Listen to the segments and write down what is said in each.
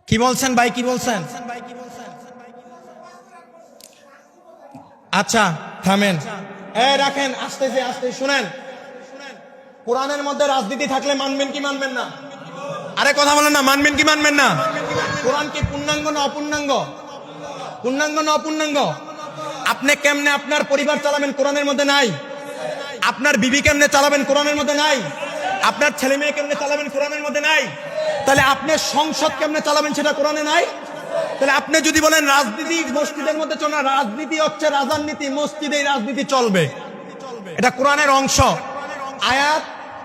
কি বলছেন ভাই, কি বলছেন? আচ্ছা থামেন, রাখেন, আসতেছে আসতে শুনেন। কোরআনের মধ্যে রাজনীতি থাকলে মানবেন কি মানবেন না? আরে কথা বলেন না, মানবেন কি মানবেন না? কোরআন কি পূর্ণাঙ্গ না অপূর্ণাঙ্গ? পূর্ণাঙ্গ না অপূর্ণাঙ্গ? আপনি কেমনে আপনার পরিবার চালাবেন কোরআনের মধ্যে নাই? আপনার বিবি কেমনে চালাবেন কোরআনের মধ্যে নাই? আপনার ছেলে মেয়ে কেমনে চালাবেন কোরআনের মধ্যে নাই? তাহলে আপনি সংসদ কেমনে চালাবেন সেটা কোরআনে নাই? তাহলে আপনি যদি বলেন রাজনীতি মসজিদের মধ্যে চলে না, রাজনীতি হচ্ছে রাজার নীতি, মসজিদেই রাজনীতি চলবে, এটা কোরআনের অংশ। আয়াত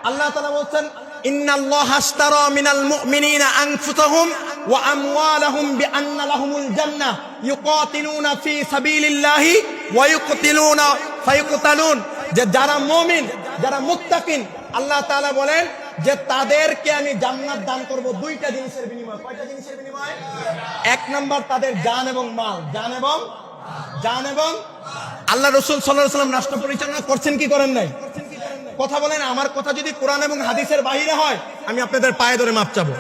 আল্লাহ তাআলা বলছেন ইন্নাল্লাহা আশতারা মিনাল মুমিনিনা আনফুসাহুম ওয়া আমওয়ালাহুম বিআন্না লাহুমুল জান্নাহ ইউকাতিলুনা ফি সাবিলিল্লাহি ওয়া ইউকতিলুনা ফায়ুকতালুন। যে যারা মুমিন, যারা মুত্তাকিন, আল্লাহ তাআলা বলেন যে তাদেরকে আমি জান্নাত দান করব দুইটা জিনিসের বিনিময়ে। কয়টা জিনিসের বিনিময়ে? এক নাম্বার তাদের জান এবং মাল। জান এবং আল্লাহ রাসূল সাল্লাল্লাহু আলাইহি ওয়াসাল্লাম রাষ্ট্র পরিচালনা করছেন কি করেন নাই? কথা বলেন। আমার কথা যদি কোরআন এবং হাদিসের বাইরে হয় আমি আপনাদের পায়ে ধরে মাপ চাবো,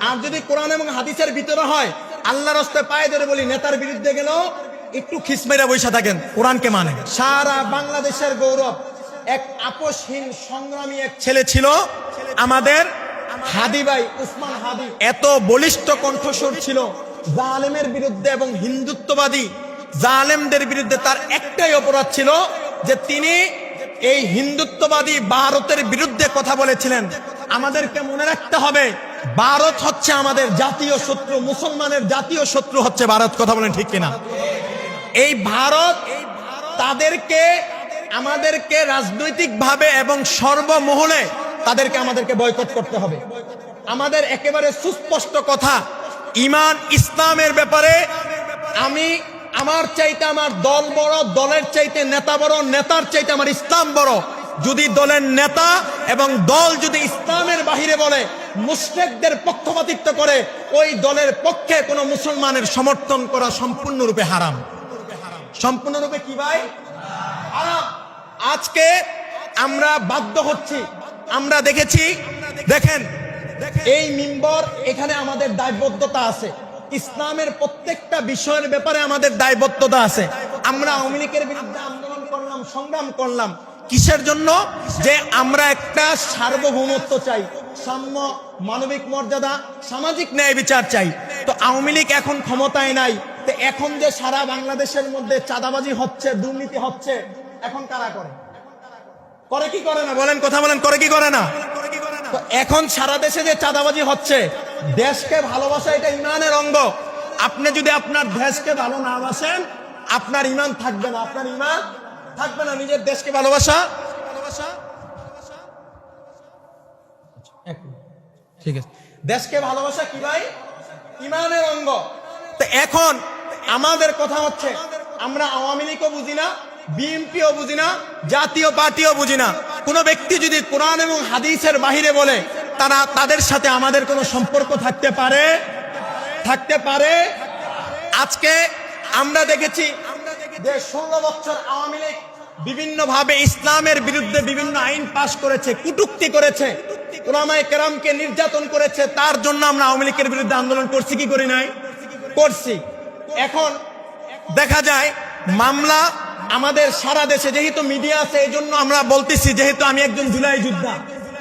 আর যদি কোরআন এবং হাদিসের ভিতরে হয় আল্লাহর রাস্তায় পায়ে ধরে বলি, নেতার বিরুদ্ধে গেলেও একটু খিসমেরা বৈশা থাকেন, কোরআনকে মানে। সারা বাংলাদেশের গৌরব এক আপোষহীন সংগ্রামী এক ছেলে ছিল আমাদের হাদি ভাই, উসমান হাদি। এত বলিষ্ঠ কণ্ঠস্বর ছিল জালেমের বিরুদ্ধে এবং হিন্দুত্ববাদী জালেমদের বিরুদ্ধে। তার একটাই অপরাধ ছিল যে তিনি এই হিন্দুত্ববাদী ভারতের বিরুদ্ধে কথা বলেছিলেন। আমাদেরকে মনে রাখতে হবে ভারত হচ্ছে আমাদের জাতীয় শত্রু, মুসলমানের জাতীয় শত্রু হচ্ছে ভারত। কথা বলেন ঠিক কিনা? এই ভারত তাদেরকে আমাদেরকে রাজনৈতিকভাবে এবং সর্বমহলে আমাদেরকে বয়কট করতে হবে। আমাদের একেবারে সুস্পষ্ট কথা, ঈমান ইসলামের ব্যাপারে আমার চাইতে আমার দল বড়, দলের চাইতে নেতা বড়, নেতার চাইতে আমার ইসলাম বড়। যদি দলের নেতা এবং দল যদি ইসলামের বাহিরে বলে, মুশরিকদের পক্ষপাতিত্ব করে, ওই দলের পক্ষে কোনো মুসলমানের সমর্থন করা সম্পূর্ণরূপে হারাম। সম্পূর্ণরূপে কি ভাই? হারাম। আজকে আমরা বাধ্য হচ্ছি, আমরা দেখেছি, দেখেন এই মিম্বর, এখানে আমাদের দায়বদ্ধতা আছে। ইসলামের প্রত্যেকটা বিষয়ের ব্যাপারে আমাদের দায়বদ্ধতা আছে। আমরা আওয়ামী লীগের বিরুদ্ধে আন্দোলন করলাম, সংগ্রাম করলাম, কিসের জন্য? যে আমরা একটা সার্বভৌমত্ব চাই, সাম্য, মানবিক মর্যাদা, সামাজিক ন্যায় বিচার চাই। তো আওয়ামী লীগ এখন ক্ষমতায় নাই, তো এখন যে সারা বাংলাদেশের মধ্যে চাঁদাবাজি হচ্ছে, দুর্নীতি হচ্ছে, এখন কারা করে? করে কি করে না? বলেন, কথা বলেন, করে কি করে না? তো এখন সারা দেশে যে চাঁদাবাজি হচ্ছে, দেশকে ভালোবাসা এটা ইমানের অঙ্গ। আপনি যদি আপনার দেশকে ভালো না বাসেন আপনার ইমান থাকবে না, আপনার ইমান থাকবে না। নিজের দেশকে ভালোবাসা, ঠিক আছে, দেশকে ভালোবাসা কি ভাই? ইমানের অঙ্গ। তো এখন আমাদের কথা হচ্ছে আমরা আওয়ামী লীগও বুঝি না, বিএনপিও বুঝি না, জাতীয় পার্টিও বুঝি না। কোন ব্যক্তি যদি কোরআন এবং হাদিসের বাহিরে বলে তাদের সাথে আমাদের কোনো সম্পর্ক থাকতে পারে? আজকে আমরা দেখেছি যে 16 বছর আওয়ামী লীগ বিভিন্নভাবে ইসলামের বিরুদ্ধে বিভিন্ন আইন পাশ করেছে, কটূক্তি করেছে, উলামায়ে কেরামকে নির্যাতন করেছে। তার জন্য আমরা আওয়ামী লীগের বিরুদ্ধে আন্দোলন করছি কি করি নাই? করছি। এখন দেখা যায় মামলা আমাদের সারা দেশে, যেহেতু মিডিয়া আছে এই জন্য আমরা বলতেছি, যেহেতু আমি একজন জুলাই যোদ্ধা,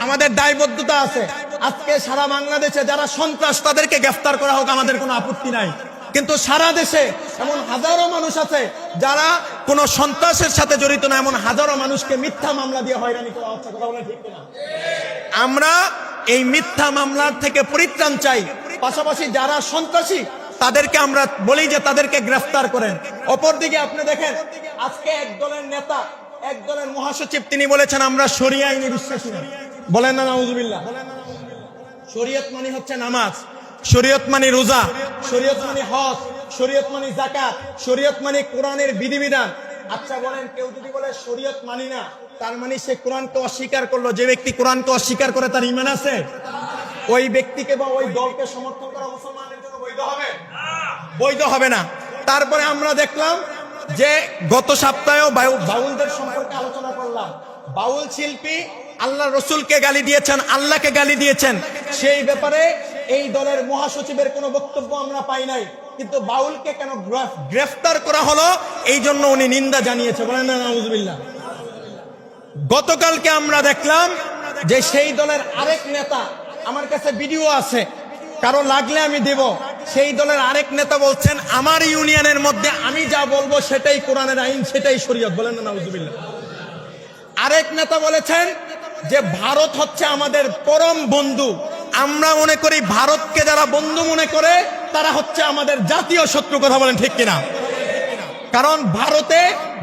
আমাদের দায়বদ্ধতা আছে। আজকে সারা বাংলাদেশে যারা সন্ত্রাস তাদেরকে গ্রেফতার করা হোক, আমাদের কোনো আপত্তি নাই। কিন্তু সারা দেশে এমন হাজারো মানুষ আছে যারা কোনো সন্ত্রাসের সাথে জড়িত না, এমন হাজারো মানুষকে মিথ্যা মামলা দিয়ে হয়রানি করা হচ্ছে। কথা বলেন ঠিক কিনা? আমরা এই মিথ্যা মামলার থেকে পরিত্রাণ চাই। পাশাপাশি যারা সন্ত্রাসী তাদেরকে আমরা বলি যে তাদেরকে গ্রেফতার করেন। অপরদিকে আপনি দেখেন আজকে এক দলের নেতা, এক দলের মহাসচিব, তিনি বলেছেন আমরা শরিয়া আইনে বিশ্বাসী না। বলেন না নাউজুবিল্লাহ? শরীয়ত মানে হচ্ছে নামাজ, শরীয়ত মানে রোজা, শরীয়ত মানে হজ, শরীয়ত মানে যাকাত, শরীয়ত মানে কোরআনের বিধিবিধান। আচ্ছা বলেন, কেউ যদি বলে শরীয়ত মানি না, তার মানে সে কোরআনকে অস্বীকার করলো। যে ব্যক্তি কোরআনকে অস্বীকার করে তার ঈমান আছে? ওই ব্যক্তিকে বা ওই দলকে সমর্থন করা মুসলমানের জন্য বৈধ হবে? বৈধ হবে না। তারপরে আমরা দেখলাম যে গত সপ্তাহেও বাউলদের সম্পর্কে আলোচনা করলাম। বাউল শিল্পী আল্লাহ রসুলকে গালি দিয়েছেন, আল্লাহকে গালি দিয়েছেন। সেই ব্যাপারে এই দলের মহাসচিবের কোনো বক্তব্য আমরা পাই নাই, কিন্তু বাউলকে কেন গ্রেফতার করা হলো এই জন্য উনি নিন্দা জানিয়েছে। বলেন না নাউজুবিল্লাহ। গতকালকে আমরা দেখলাম যে সেই দলের আরেক নেতা, আমার কাছে ভিডিও আছে, কারো লাগলে আমি দেব, সেই দলের আরেক নেতা বলছেন আমার ইউনিয়নের মধ্যে আমি যা বলবো সেটাই কোরআনের আইন, সেটাই শরীয়ত। বলেন না নাউজুবিল্লাহ। আরেক নেতা বলেছেন যে ভারত হচ্ছে আমাদের পরম বন্ধু। আমরা মনে করি ভারতকে যারা বন্ধু মনে করে তারা হচ্ছে আমাদের জাতীয় শত্রু। কথা বলেন ঠিক কিনা? কারণ ভারতে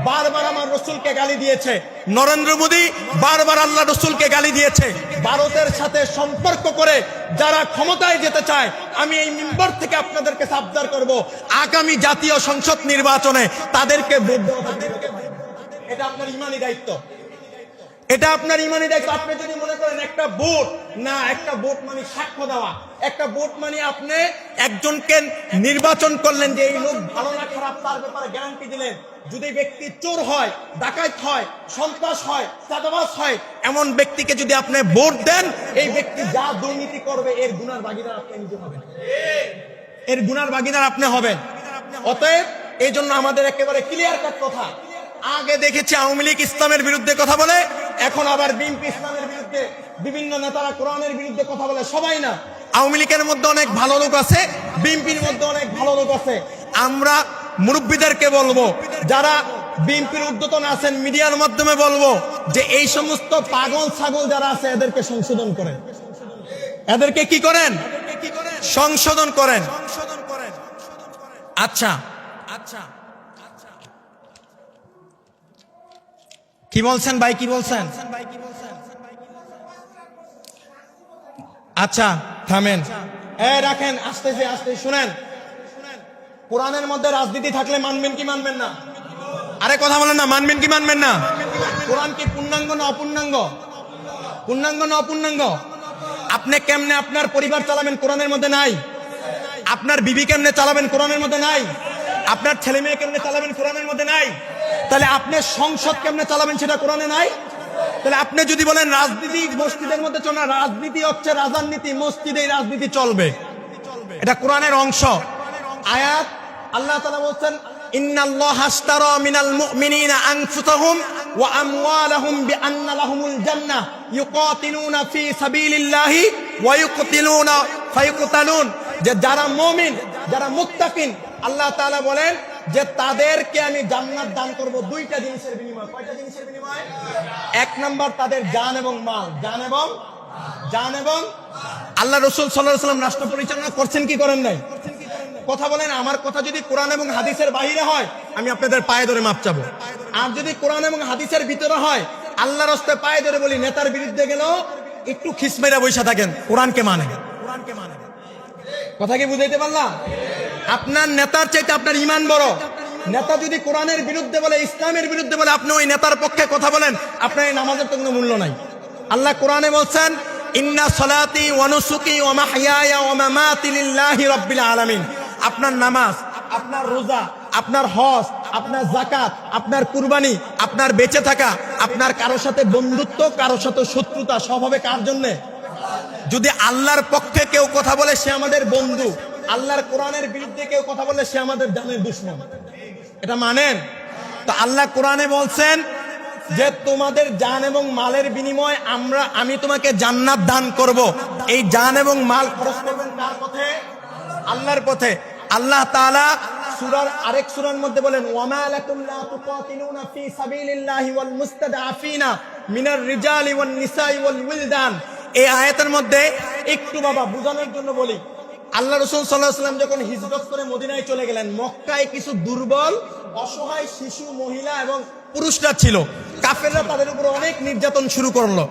বারবার আমার রসুলকে গালি দিয়েছে, নরেন্দ্র মোদী বারবার আল্লাহ রসুলকে গালি দিয়েছে। ভারতের সাথে সম্পর্ক করে যারা ক্ষমতায় যেতে চায়, আমি এই মিম্বর থেকে আপনাদেরকে সাবধান করব, আগামী জাতীয় সংসদ নির্বাচনে তাদেরকে ভোট দেওয়া বাধ্য করতে হবে। এটা আপনার ইমানি দায়িত্ব, এটা আপনার ইমানি দায়িত্ব। আপনি যদি মনে করেন একটা ভোট না, একটা ভোট মানে সাক্ষ্য দেওয়া, একটা ভোট মানে আপনি একজনকে নির্বাচন করলেন যে এই লোক ভালো না খারাপ তার ব্যাপারে গ্যারান্টি দিলেন। যদি ব্যক্তি চোর হয়, ডাকাত হয়, সন্ত্রাস হয়, চাঁদাবাজ হয়, এমন ব্যক্তিকে যদি আপনি ভোট দেন, এই ব্যক্তি যা দুর্নীতি করবে এর গুনার ভাগীদার আপনি নিজে হবেন, এর গুনার ভাগীদার আপনি হবেন। অতএব এই জন্য আমাদের একেবারে ক্লিয়ার কাট কথা। আগে দেখেছি আওয়ামী লীগ ইসলামের বিরুদ্ধে কথা বলে, এখন আবার বিএনপি ইসলামের বিরুদ্ধে, বিভিন্ন নেতারা কোরআনের বিরুদ্ধে কথা বলে। সবাই না, আওয়ামী লীগের মধ্যে অনেক ভালো লোক আছে, বিএনপির মধ্যে অনেক ভালো লোক আছে। আমরা মুরব্বীদেরকে বলবো, যারা বিএনপির ঊর্ধ্বতন আছেন, মিডিয়ার মাধ্যমে বলবো যে এই সমস্ত পাগল ছাগল যারা আছে এদেরকে সংশোধন করেন, এদেরকে কি করেন? সংশোধন করেন। আচ্ছা আচ্ছা, কি বলছেন ভাই, কি বলছেন? আচ্ছা থামেন, রাখেন, আসতেছে আসতে। শুনেন, কোরআনের মধ্যে রাজনীতি থাকলে মানবেন কি মানবেন না? আরে কথা বলেন না, মানবেন কি মানবেন না? কোরআন কি পূর্ণাঙ্গ না অপূর্ণাঙ্গ? পূর্ণাঙ্গ না অপূর্ণাঙ্গ? আপনি কেমনে আপনার পরিবার চালাবেন কোরআনের মধ্যে নাই? আপনার বিবি কেমনে চালাবেন কোরআনের মধ্যে নাই? আপনার ছেলে মেয়ে কেমনে চালাবেন কোরআনের মধ্যে নাই? তাহলে আপনি সংসদ কেমনে চালাবেন সেটা কোরআনে নাই? তাহলে আপনি যদি বলেন রাজনীতি মসজিদের মধ্যে চলে না, রাজনীতি হচ্ছে রাজনীতি, মসজিদে রাজনীতি চলবে, এটা কোরআনের অংশ। আয়াত আল্লাহ তাআলা বলছেন ইন্নাল্লাহা আশতারা মিনাল মুমিনিনা আনফুসাহুম ওয়া আমওয়ালাহুম বিআন্না লাহুমুল জান্নাহ ইউকাতিলুনা ফি সাবিলিল্লাহি ওয়া ইউকতিলুনা ফায়ুকতালুন। যে যারা মুমিন, যারা মুত্তাকিন, আল্লাহ তাআলা বলেন যে তাদেরকে আমি জান্নাত দান করব দুইটা জিনিসের বিনিময়ে। কয়টা জিনিসের বিনিময়ে? এক নাম্বার তাদের জান এবং মাল। জান এবং আল্লাহ রাসূল সাল্লাল্লাহু আলাইহি ওয়াসাল্লাম রাষ্ট্র পরিচালনা করছেন কি করেন নাই? কথা বলেন। আমার কথা যদি কোরআন এবং হাদিসের বাইরে হয় আমি আপনাদের পায়ে ধরে মাপ চাবো, আর যদি কোরআন এবং হাদিসের ভিতরে হয় আল্লাহর রাস্তায় পায়ে ধরে বলি, নেতার বিরুদ্ধে গেলেও একটু খিসমেরা বৈশা থাকেন, কোরআনকে মানে। কথা কি বুঝাইতে পারলাম? আপনার নেতার চাইতে আপনার ইমান বড়। নেতা যদি কোরআনের বিরুদ্ধে বলে, ইসলামের বিরুদ্ধে বলে, আপনি ওই নেতার পক্ষে কথা বলেন, আপনার এই নামাজের তো কোনো মূল্য নাই। আল্লাহ কোরআনে বলছেন ইন্না সলাতি ওয়া নুসুকি ওয়া মাহইয়ায়া ওয়া মামাতি লিল্লাহি রাব্বিল আলামিন। আপনার নামাজ, আপনার রোজা, আপনার হজ, আপনার যাকাত, আপনার কুরবানি, আপনার বেঁচে থাকা, আপনার কারোর সাথে বন্ধুত্ব, কারোর সাথে শত্রুতা, সব হবে কার জন্যে? যদি আল্লাহর পক্ষে কেউ কথা বলে সে আমাদের বন্ধু, আল্লাহর কোরআনের বিরুদ্ধে কেউ কথা বলে সে আমাদের জানের দুশমন। এটা মানেন তো? আল্লাহ কোরআনে বলছেন যে তোমাদের জান এবং মালের বিনিময়ে আমি তোমাকে জান্নাত দান করব। এই জান এবং মাল খরচ করবেন কার পথে? আল্লাহর পথে। আল্লাহ তাআলা সূরার আরেক সূরার মধ্যে বলেন ওয়ামা লাকুম লা তুকাতিলুনা ফি সাবিলিল্লাহি ওয়াল মুস্তাদআফিনা মিনার রিজালি ওয়ান নিসাই ওয়াল উইলদান। এই আয়াতের মধ্যে একটু বাবা বুঝানোর জন্য বলি, আল্লাহ রাসূল সাল্লাল্লাহু আলাইহি ওয়াসাল্লাম যখন হিজরত করে মদিনায় চলে গেলেন, মক্কায় কিছু দুর্বল অসহায় শিশু, মহিলা এবং পুরুষরা ছিল। কাফেররা তাদের উপর অনেক নির্যাতন শুরু করলো।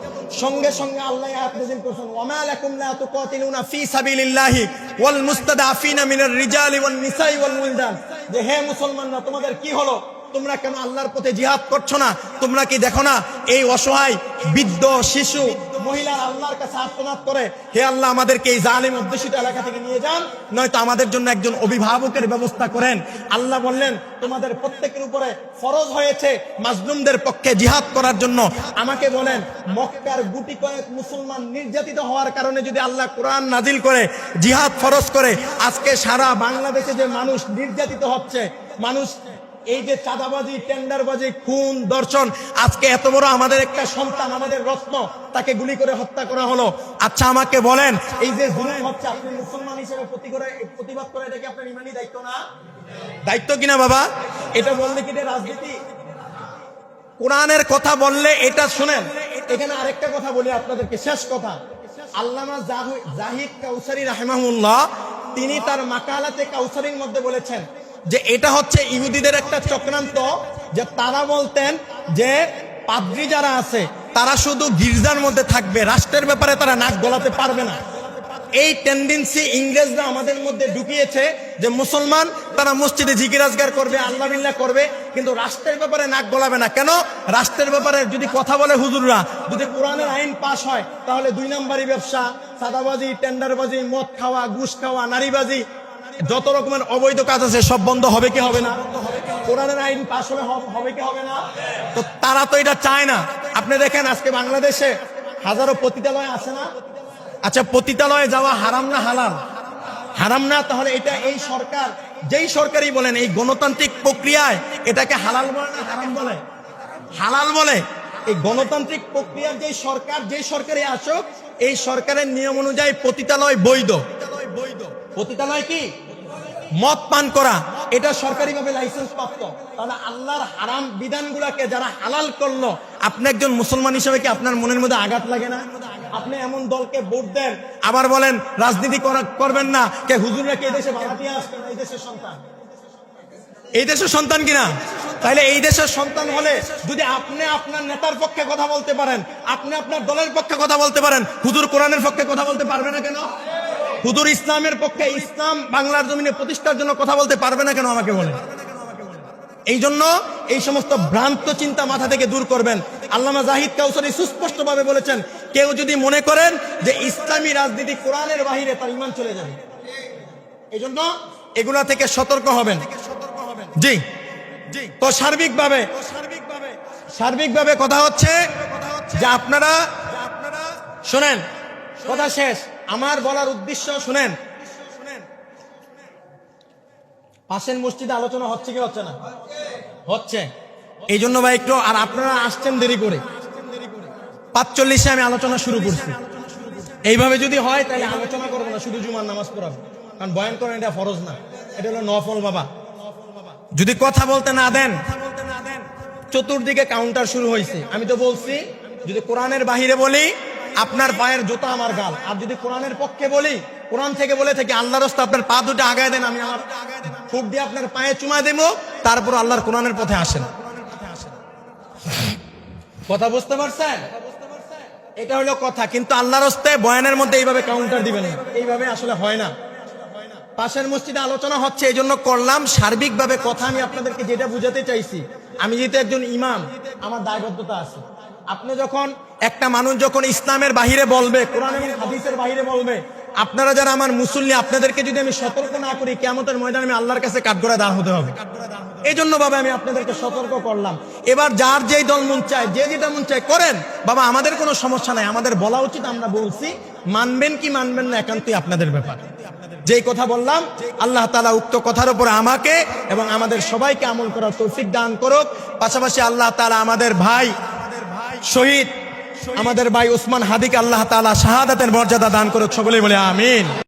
সঙ্গে সঙ্গে আল্লাহ আয়াত নাযিল করেছেন ওয়ামা লাকুম লা তুকাতিলুনা ফি সাবিলিল্লাহি ওয়াল মুস্তাদআফিনা মিনার রিজালি ওয়ান নিসাই ওয়াল উইলদান। যে হে মুসলমানরা, তোমাদের কি হলো? তোমরা কেন আল্লাহর পথে জিহাদ করছো না? তোমরা কি দেখো না এই অসহায় বৃদ্ধ, শিশু, মহিলার আল্লাহর কাছে আর্তনাদ করে, হে আল্লাহ আমাদেরকে এই জালিম অধ্যুষিত এলাকা থেকে নিয়ে যান, নয়তো আমাদের জন্য একজন অভিভাবকের ব্যবস্থা করেন। আল্লাহ বললেন তোমাদের প্রত্যেকের উপরে ফরজ হয়েছে মাজলুমদের পক্ষে জিহাদ করার জন্য। আমাকে বলেন, মক্কার গুটি কয়েক মুসলমান নির্যাতিত হওয়ার কারণে যদি আল্লাহ কোরআন নাজিল করে জিহাদ ফরজ করে, আজকে সারা বাংলাদেশে যে মানুষ নির্যাতিত হচ্ছে, মানুষ এই যে চাঁদাবাজি, টেন্ডারবাজি, খুন, দর্শন, আজকে এত বড় আমাদের একটা সন্তান, আমাদের রত্ন, তাকে গুলি করে হত্যা করা হলো। আচ্ছা আমাকে বলেন, এই যে জুলুম হচ্ছে, আপনি মুসলমান হিসেবে প্রতিবাদ করে, এটা কি আপনার ইমানি দায়িত্ব না? দায়িত্ব কিনা বাবা? এটা বললে কি এটা রাজনীতি? কোরআনের কথা বললে এটা শুনেন। এখানে আরেকটা কথা বলি আপনাদেরকে, শেষ কথা। আল্লামা জাহিদ কাউসারি রাহিমাহুল্লাহ তিনি তার মাকালাতে কাউসারির মধ্যে বলেছেন যে এটা হচ্ছে ইহুদিদের একটা চক্রান্ত, যে তারা বলতেন যে পাদ্রী যারা আছে তারা শুধু গির্জার মধ্যে থাকবে, রাষ্ট্রের ব্যাপারে তারা নাক গলাতে পারবে না। এই টেন্ডেন্সি ইংরেজরা আমাদের মধ্যে ঢুকিয়েছে যে মুসলমান তারা মসজিদে জিকির আজগার করবে, আল্লাহ বিল্লাহ করবে, কিন্তু রাষ্ট্রের ব্যাপারে নাক গলাবে না। কেন? রাষ্ট্রের ব্যাপারে যদি কথা বলে হুজুররা, যদি কোরআনের আইন পাশ হয়, তাহলে 2 নম্বরই ব্যবসা, সাদাবাজি, টেন্ডারবাজি, মদ খাওয়া, ঘুষ খাওয়া, নারীবাজি, যত রকমের অবৈধ কাজ আছে সব বন্ধ হবে কি হবে না? কোরআনের আইন পাশ হলে হবে কি হবে না? তো তারা তো এটা চায় না। আপনি দেখেন আজকে বাংলাদেশে হাজারো পতিতালয় আছে না? আচ্ছা, পতিতালয়ে যাওয়া হারাম না হালাল? হারাম না? তাহলে এটা এই সরকার, যেই সরকারই বলেন, এই গণতান্ত্রিক প্রক্রিয়ায় এটাকে হালাল বলে না হারাম বলে? হালাল বলে। এই গণতান্ত্রিক প্রক্রিয়ার যেই সরকার, যেই সরকারই আসুক, এই সরকারের নিয়ম অনুযায়ী পতিতালয় বৈধ। পতিতালয় কি? মদ পান করা, এটা সরকারিভাবে লাইসেন্স প্রাপ্ত। তাহলে আল্লাহর হারাম বিধানগুলোকে যারা হালাল করলো, আপনি একজন মুসলমান হিসেবে কি আপনার মনের মধ্যে আঘাত লাগে না? আপনি এমন দলকে ভোট দেন, আবার বলেন রাজনীতি করবেন না, কে হুজুররা কি এই দেশে ভাড়াটিয়া আসবেন? এই দেশের সন্তান, এই দেশের সন্তান কিনা? তাইলে এই দেশের সন্তান হলে যদি আপনি আপনার নেতার পক্ষে কথা বলতে পারেন, আপনি আপনার দলের পক্ষে কথা বলতে পারেন, হুজুর কোরআনের পক্ষে কথা বলতে পারবে না কেন? হুজুর ইসলামের পক্ষে, ইসলাম বাংলার জমিনে প্রতিষ্ঠার জন্য কথা বলতে পারবে না কেন? আমাকে বলেন। এই জন্য এই সমস্ত ভ্রান্ত চিন্তা মাথা থেকে দূর করবেন। আল্লামা জাহিদ কাউসারি সুস্পষ্টভাবে বলেছেন, কেউ যদি মনে করেন যে ইসলামী রাজনীতি কোরআনের বাহিরে, তার ঈমান চলে যাবে। এই জন্য এগুলা থেকে সতর্ক হবেন। জি জি। তো সার্বিকভাবে কথা হচ্ছে যে আপনারা শুনেন, কথা শেষ। আমার বলার উদ্দেশ্য শুনেন, পাশের মসজিদে আলোচনা হচ্ছে কি হচ্ছে না? হচ্ছে। এই জন্য ভাই একটু, আর আপনারা আসছেন দেরি করে, 5:40 আমি আলোচনা শুরু করছি। এইভাবে যদি হয় তাহলে আলোচনা করবো না, শুধু জুমার নামাজ পড়াবো। কারণ বয়ান করেন এটা ফরজ না, এটা হলো নফল। বাবা যদি কথা বলতে না দেন, চতুর্দিকে কাউন্টার শুরু হয়েছে। আমি তো বলছি যদি কোরআনের বাহিরে বলি আপনার পায়ের জুতা আমার গাল, আর যদি কোরআনের পক্ষে বলি, কোরআন থেকে বলে থাকি আল্লাহর রাস্তা, আপনার পা দুটো আগায় দেন, আমি আমার ফুক দিয়ে আপনার পায়ে চুমা দেব, তারপর আল্লাহর কোরআনের পথে আসেন। কথা বুঝতে পারছেন? এটা হলো কথা। কিন্তু আল্লাহর রাস্তায় বয়ানের মধ্যে এইভাবে কাউন্টার দিবেন না, এইভাবে আসলে হয় না। পাশের মসজিদে আলোচনা হচ্ছে, এই জন্য করলাম। সার্বিকভাবে কথা আমি আপনাদেরকে যেটা বুঝাতে চাইছি, আমি যেহেতু একজন ইমাম, আমার দায়বদ্ধতা আছে। আপনি যখন একটা মানুষ যখন ইসলামের বাহিরে বলবে, কোরআন এবং হাদিসের বাহিরে বলবে, আপনারা যারা আমার মুসল্লি, আপনাদেরকে যদি আমি সতর্ক না করি, কিয়ামতের ময়দানে আমি আল্লাহর কাছে কাঠগড়ায় দাঁড় হতে হবে। এই জন্য বাবা আমি আপনাদেরকে সতর্ক করলাম। এবার যার যেই দল মন চায়, যে যেটা মন চায় করেন বাবা, আমাদের কোনো সমস্যা নাই। আমাদের বলা উচিত, আমরা বলছি, মানবেন কি মানবেন না একান্তই আপনাদের ব্যাপার। যেই কথা বললাম, আল্লাহ তাআলা উক্ত কথার উপরে আমাকে এবং আমাদের সবাইকে আমল করার তৌফিক দান করুক। পাশাপাশি আল্লাহ তাআলা আমাদের ভাই শহীদ, আমাদের ভাই ওসমান হাদিকে আল্লাহ তাআলা শাহাদাতের মর্যাদা দান করুক। সকলেই বলে আমিন।